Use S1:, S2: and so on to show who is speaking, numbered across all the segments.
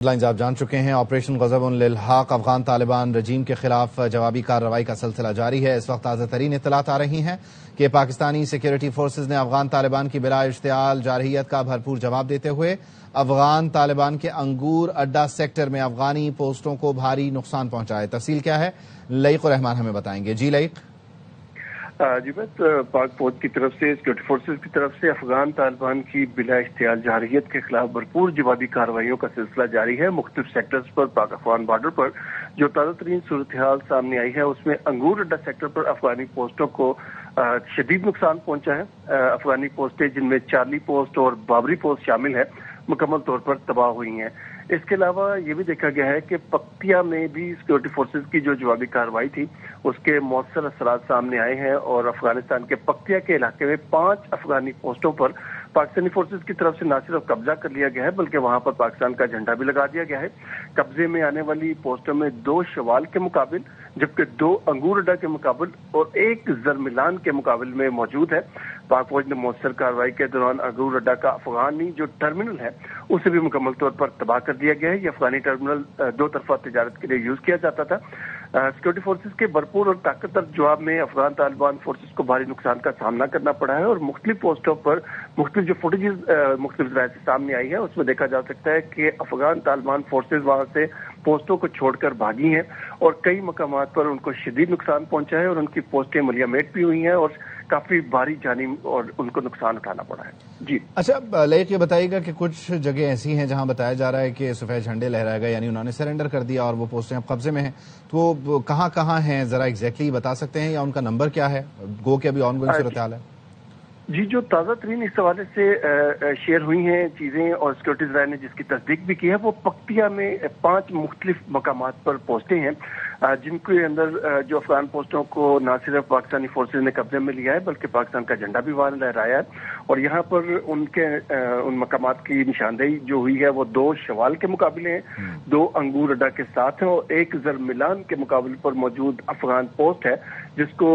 S1: Lines آپ جان چکے ہیں۔ آپریشن غضب للحق افغان طالبان رجیم کے خلاف جوابی کارروائی کا سلسلہ جاری ہے۔ اس وقت تازہ ترین اطلاعات آ رہی ہیں کہ پاکستانی سیکیورٹی فورسز نے افغان طالبان کی بلا اشتعال جارحیت کا بھرپور جواب دیتے ہوئے افغان طالبان کے انگور اڈا سیکٹر میں افغانی پوسٹوں کو بھاری نقصان پہنچا ہے۔ تفصیل کیا ہے لئیق الرحمان ہمیں بتائیں گے۔ جی لئیق۔
S2: جی بس پاک فوج کی طرف سے سیکورٹی فورسز کی طرف سے افغان طالبان کی بلا اشتعال جارحیت کے خلاف بھرپور جوابی کارروائیوں کا سلسلہ جاری ہے۔ مختلف سیکٹرز پر پاک افغان بارڈر پر جو تازہ ترین صورتحال سامنے آئی ہے اس میں انگور اڈا سیکٹر پر افغانی پوسٹوں کو شدید نقصان پہنچا ہے۔ افغانی پوسٹیں جن میں چارلی پوسٹ اور بابری پوسٹ شامل ہے مکمل طور پر تباہ ہوئی ہیں۔ اس کے علاوہ یہ بھی دیکھا گیا ہے کہ پکتیا میں بھی سیکورٹی فورسز کی جو جوابی کارروائی تھی اس کے مؤثر اثرات سامنے آئے ہیں اور افغانستان کے پکتیا کے علاقے میں 5 افغانی پوسٹوں پر پاکستانی فورسز کی طرف سے نہ صرف قبضہ کر لیا گیا ہے بلکہ وہاں پر پاکستان کا جھنڈا بھی لگا دیا گیا ہے۔ قبضے میں آنے والی پوسٹوں میں 2 شوال کے مقابل جبکہ 2 انگور اڈا کے مقابل اور 1 زرملان کے مقابل میں موجود ہے۔ پاک فوج نے مؤثر کارروائی کے دوران انگور اڈا کا افغانی جو ٹرمینل ہے اسے بھی مکمل طور پر تباہ کر دیا گیا ہے۔ یہ افغانی ٹرمینل 2 طرفہ تجارت کے لیے یوز کیا جاتا تھا۔ سیکورٹی فورسز کے بھرپور اور طاقتور جواب میں افغان طالبان فورسز کو بھاری نقصان کا سامنا کرنا پڑا ہے اور مختلف پوسٹوں پر مختلف جو فوٹیجز مختلف ذرائع سے سامنے آئی ہے اس میں دیکھا جا سکتا ہے کہ افغان طالبان فورسز وہاں سے پوسٹوں کو چھوڑ کر بھاگی ہیں اور کئی مقامات پر ان کو شدید نقصان پہنچا ہے اور ان کی پوسٹیں ملیامیٹ بھی ہوئی ہیں اور کافی بھاری جانی اور ان کو نقصان اٹھانا پڑا ہے۔ جی
S1: اچھا لئیق، یہ بتائیے گا کہ کچھ جگہ ایسی ہیں جہاں بتایا جا رہا ہے کہ سفید جھنڈے لہرائے گئے، یعنی انہوں نے سرنڈر کر دیا اور وہ پوسٹیں اب قبضے میں ہیں، تو کہاں کہاں ہیں ذرا ایگزیکٹلی بتا سکتے ہیں یا ان کا نمبر کیا ہے گو کہ ابھی آن گوئنگ صورتحال ہے؟
S2: جی، جو تازہ ترین اس حوالے سے شیئر ہوئی ہیں چیزیں اور سیکورٹی ذرائع نے جس کی تصدیق بھی کی ہے وہ پکتیا میں 5 مختلف مقامات پر پوسٹیں ہیں جن کے اندر جو افغان پوسٹوں کو نہ صرف پاکستانی فورسز نے قبضے میں لیا ہے بلکہ پاکستان کا جھنڈا بھی وہاں لہرایا ہے اور یہاں پر ان مقامات کی نشاندہی جو ہوئی ہے وہ 2 شوال کے مقابلے ہیں، 2 انگور اڈا کے ساتھ ہیں اور 1 زرملان کے مقابلے پر موجود افغان پوسٹ ہے جس کو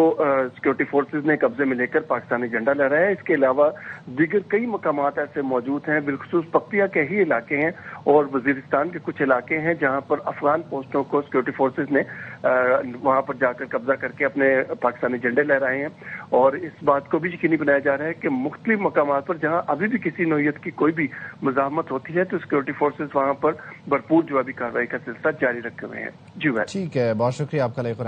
S2: سیکورٹی فورسز نے قبضے میں لے کر پاکستانی جھنڈا لہرایا ہے۔ اس کے علاوہ دیگر کئی مقامات ایسے موجود ہیں، بالخصوص پکتیا کے ہی علاقے ہیں اور وزیرستان کے کچھ علاقے ہیں جہاں پر افغان پوسٹوں کو سیکورٹی فورسز نے وہاں پر جا کر قبضہ کر کے اپنے پاکستانی جھنڈے لہرائے ہیں اور اس بات کو بھی یقینی بنایا جا رہا ہے کہ مختلف مقامات پر جہاں ابھی بھی کسی نوعیت کی کوئی بھی مزاحمت ہوتی ہے تو سیکورٹی فورسز وہاں پر بھرپور جوابی کارروائی کا سلسلہ جاری رکھے ہوئے ہیں۔ جی
S1: ٹھیک ہے، بہت شکریہ آپ کا لئیق۔